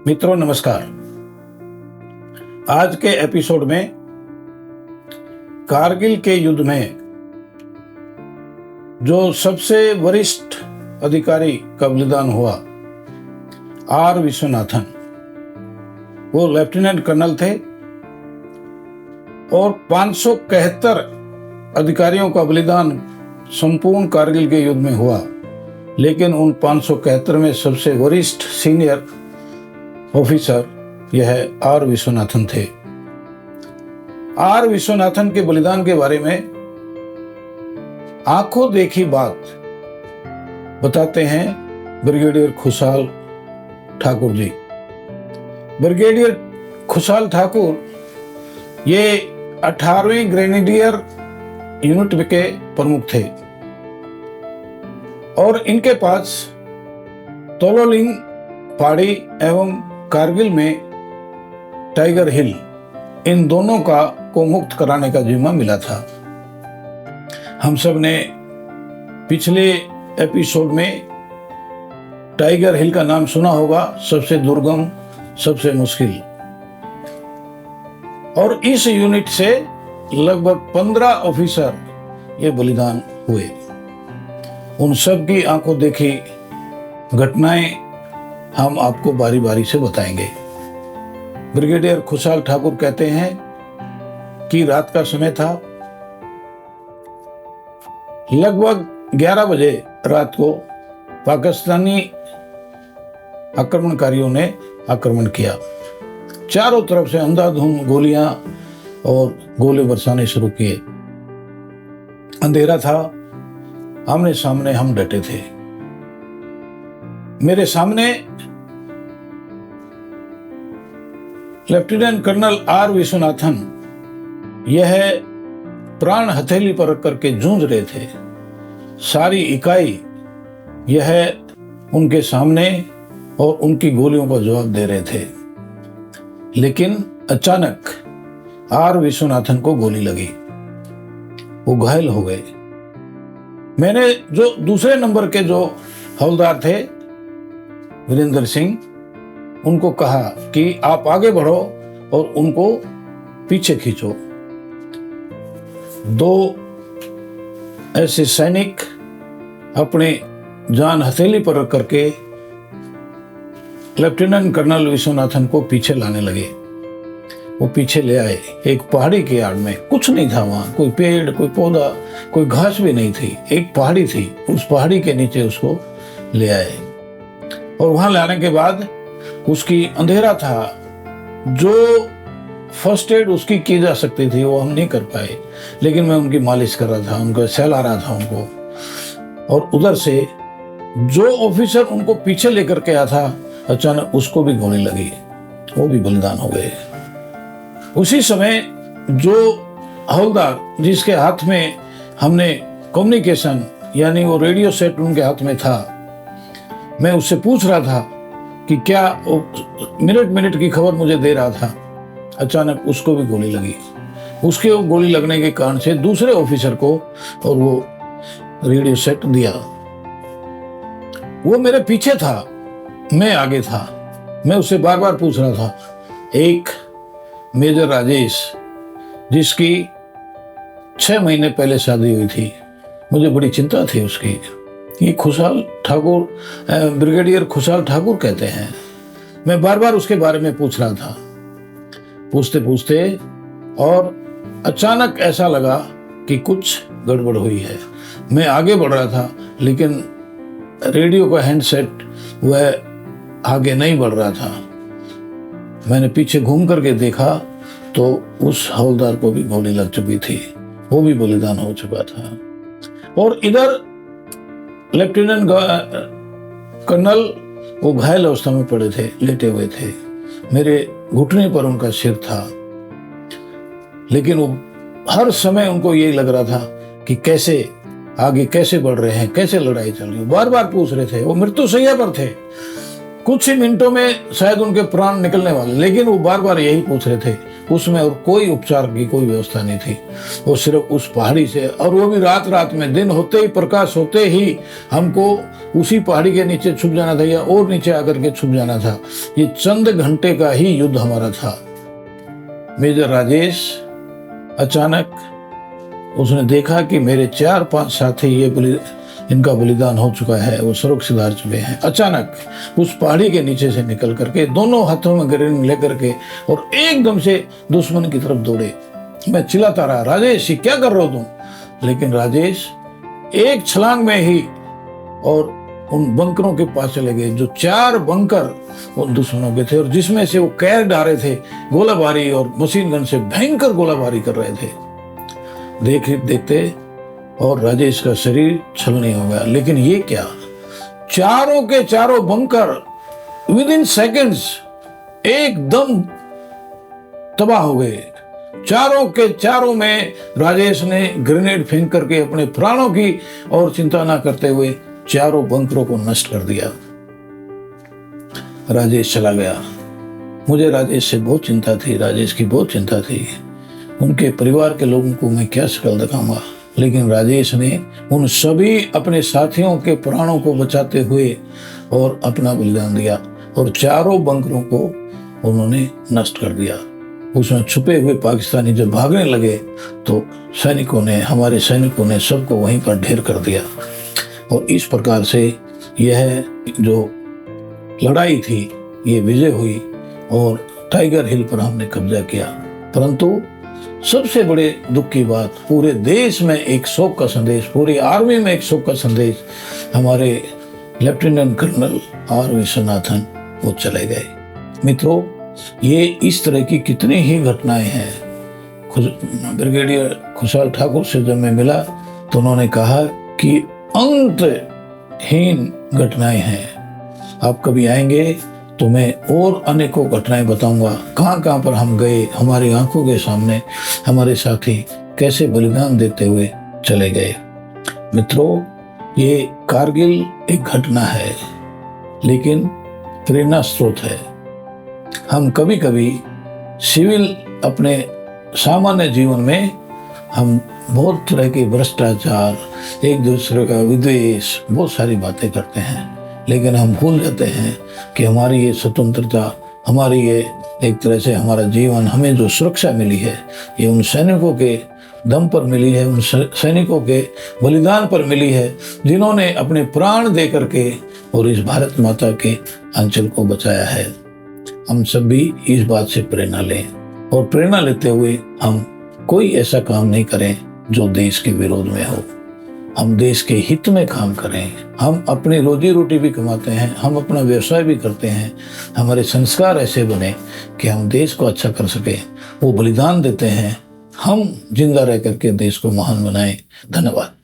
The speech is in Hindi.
मित्रों नमस्कार। आज के एपिसोड में कारगिल के युद्ध में जो सबसे वरिष्ठ अधिकारी का बलिदान हुआ, आर विश्वनाथन, वो लेफ्टिनेंट कर्नल थे और 571 अधिकारियों का बलिदान संपूर्ण कारगिल के युद्ध में हुआ। लेकिन उन 571 में सबसे वरिष्ठ सीनियर ऑफिसर यह आर विश्वनाथन थे। आर विश्वनाथन के बलिदान के बारे में आंखों देखी बात बताते हैं ब्रिगेडियर खुशहाल ठाकुर जी। ब्रिगेडियर खुशहाल ठाकुर ये 18वीं ग्रेनेडियर यूनिट के प्रमुख थे और इनके पास तोलोलिंग पहाड़ी एवं कारगिल में टाइगर हिल, इन दोनों को मुक्त कराने का जिम्मा मिला था। हम सब ने पिछले एपिसोड में टाइगर हिल का नाम सुना होगा, सबसे दुर्गम, सबसे मुश्किल। और इस यूनिट से लगभग 15 ऑफिसर ये बलिदान हुए। उन सब की आंखों देखी घटनाएं हम आपको बारी बारी से बताएंगे। ब्रिगेडियर खुशहाल ठाकुर कहते हैं कि रात का समय था, लगभग 11 बजे रात को पाकिस्तानी आक्रमणकारियों ने आक्रमण किया। चारों तरफ से अंधाधुंध गोलियां और गोले बरसाने शुरू किए। अंधेरा था, आमने सामने हम डटे थे। मेरे सामने लेफ्टिनेंट कर्नल आर विश्वनाथन यह प्राण हथेली पर रख करके जूझ रहे थे। सारी इकाई यह उनके सामने और उनकी गोलियों का जवाब दे रहे थे। लेकिन अचानक आर विश्वनाथन को गोली लगी, वो घायल हो गए। मैंने जो दूसरे नंबर के जो हवलदार थे वीरेंद्र सिंह, उनको कहा कि आप आगे बढ़ो और उनको पीछे खींचो। 2 ऐसे सैनिक अपने जान हथेली पर रख करके लेफ्टिनेंट कर्नल विश्वनाथन को पीछे लाने लगे। वो पीछे ले आए एक पहाड़ी की आड़ में। कुछ नहीं था वहां, कोई पेड़, कोई पौधा, कोई घास भी नहीं थी। एक पहाड़ी थी, उस पहाड़ी के नीचे उसको ले आए और वहां लाने के बाद उसकी अंधेरा था, जो फर्स्ट एड उसकी की जा सकती थी वो हम नहीं कर पाए। लेकिन मैं उनकी मालिश कर रहा था, उनको सहला रहा था उनको। और उधर से जो ऑफिसर उनको पीछे लेकर के आया था, अचानक उसको भी गोली लगी, वो भी बलिदान हो गए। उसी समय जो हवलदार जिसके हाथ में हमने कम्युनिकेशन यानी वो रेडियो सेट उनके हाथ में था, मैं उससे पूछ रहा था कि क्या मिनट की खबर मुझे दे रहा था। अचानक उसको भी गोली लगी। उसके वो गोली लगने के कारण से दूसरे ऑफिसर को और वो रेडियो सेट दिया। वो मेरे पीछे था, मैं आगे था। मैं उससे बार बार पूछ रहा था। एक मेजर राजेश, जिसकी 6 महीने पहले शादी हुई थी, मुझे बड़ी चिंता थी उसकी। ये खुशहाल ठाकुर, ब्रिगेडियर खुशहाल ठाकुर कहते हैं। मैं बार बार उसके बारे में पूछ रहा था, पूछते पूछते, और अचानक ऐसा लगा कि कुछ गड़बड़ हुई है। मैं आगे बढ़ रहा था, लेकिन रेडियो का हैंडसेट वह आगे नहीं बढ़ रहा था। मैंने पीछे घूम करके देखा तो उस हवलदार को भी गोली लग चुकी थी, वो भी बलिदान हो चुका था। और इधर लेफ्टिनेंट कर्नल वो घायल अवस्था में पड़े थे, लेटे हुए थे। मेरे घुटने पर उनका सिर था, लेकिन वो हर समय उनको यही लग रहा था कि कैसे आगे, कैसे बढ़ रहे हैं, कैसे लड़ाई चल रही है। बार बार पूछ रहे थे। वो मृत्यु शैया पर थे, कुछ ही मिनटों में शायद उनके प्राण निकलने वाले, लेकिन वो बार बार यही पूछ रहे थे। उसमें और कोई उपचार की कोई व्यवस्था नहीं थी। वो सिर्फ उस पहाड़ी से, और वो भी रात रात में, दिन होते ही, प्रकाश होते ही हमको उसी पहाड़ी के नीचे छुप जाना था या और नीचे आकर के छुप जाना था। ये चंद घंटे का ही युद्ध हमारा था। मेजर राजेश अचानक उसने देखा कि मेरे 4-5 साथी इनका बलिदान हो चुका है, वो स्वर्ग सिधार चुके हैं। अचानक उस पहाड़ी के नीचे से निकल करके दोनों हाथों में ग्रेनेड लेकर के और एकदम से दुश्मन की तरफ दौड़े। मैं चिल्लाता रहा, राजेश ये क्या कर रहे हो तुम? लेकिन राजेश एक छलांग में ही और उन बंकरों के पास चले गए, जो 4 बंकर उन दुश्मनों के थे और जिसमें से वो कैर डाले थे गोलाबारी और मशीन गन से भयंकर गोलाबारी कर रहे थे। देखते और राजेश का शरीर छलनी हो गया। लेकिन ये क्या, चारों के चारों बंकर विद इन सेकेंड्स एकदम तबाह हो गए। चारों के चारों में राजेश ने ग्रेनेड फेंक करके अपने प्राणों की और चिंता ना करते हुए चारों बंकरों को नष्ट कर दिया। राजेश चला गया। मुझे राजेश से बहुत चिंता थी, राजेश की बहुत चिंता थी। उनके परिवार के लोगों को मैं क्या शक्ल दिखाऊंगा। लेकिन राजेश ने उन सभी अपने साथियों के प्राणों को बचाते हुए और अपना बलिदान दिया और चारों बंकरों को उन्होंने नष्ट कर दिया। उसमें छुपे हुए पाकिस्तानी जब भागने लगे तो हमारे सैनिकों ने सबको वहीं पर ढेर कर दिया। और इस प्रकार से यह जो लड़ाई थी ये विजय हुई और टाइगर हिल पर हमने कब्जा किया। परंतु सबसे बड़े दुख की बात, पूरे देश में एक शोक का संदेश, पूरी आर्मी में एक शोक का संदेश, हमारे लेफ्टिनेंट कर्नल आर विश्वनाथन वो चले गए। मित्रों, ये इस तरह की कितनी ही घटनाएं हैं। ब्रिगेडियर खुशहाल ठाकुर से जब मैं मिला तो उन्होंने कहा कि अंतहीन घटनाएं हैं, आप कभी आएंगे तो मैं और अनेकों घटनाएं बताऊंगा, कहाँ पर हम गए, हमारी आंखों के सामने हमारे साथी कैसे बलिदान देते हुए चले गए। मित्रों, ये कारगिल एक घटना है लेकिन प्रेरणा स्रोत है। हम कभी कभी सिविल अपने सामान्य जीवन में हम बहुत तरह के भ्रष्टाचार, एक दूसरे का विद्वेष, बहुत सारी बातें करते हैं, लेकिन हम भूल जाते हैं कि हमारी ये स्वतंत्रता, हमारी ये एक तरह से हमारा जीवन, हमें जो सुरक्षा मिली है ये उन सैनिकों के दम पर मिली है, उन सैनिकों के बलिदान पर मिली है जिन्होंने अपने प्राण दे करके और इस भारत माता के अंचल को बचाया है। हम सब भी इस बात से प्रेरणा लें और प्रेरणा लेते हुए हम कोई ऐसा काम नहीं करें जो देश के विरोध में हो। हम देश के हित में काम करें। हम अपनी रोजी रोटी भी कमाते हैं, हम अपना व्यवसाय भी करते हैं, हमारे संस्कार ऐसे बने कि हम देश को अच्छा कर सकें, वो बलिदान देते हैं, हम जिंदा रह करके देश को महान बनाएं। धन्यवाद।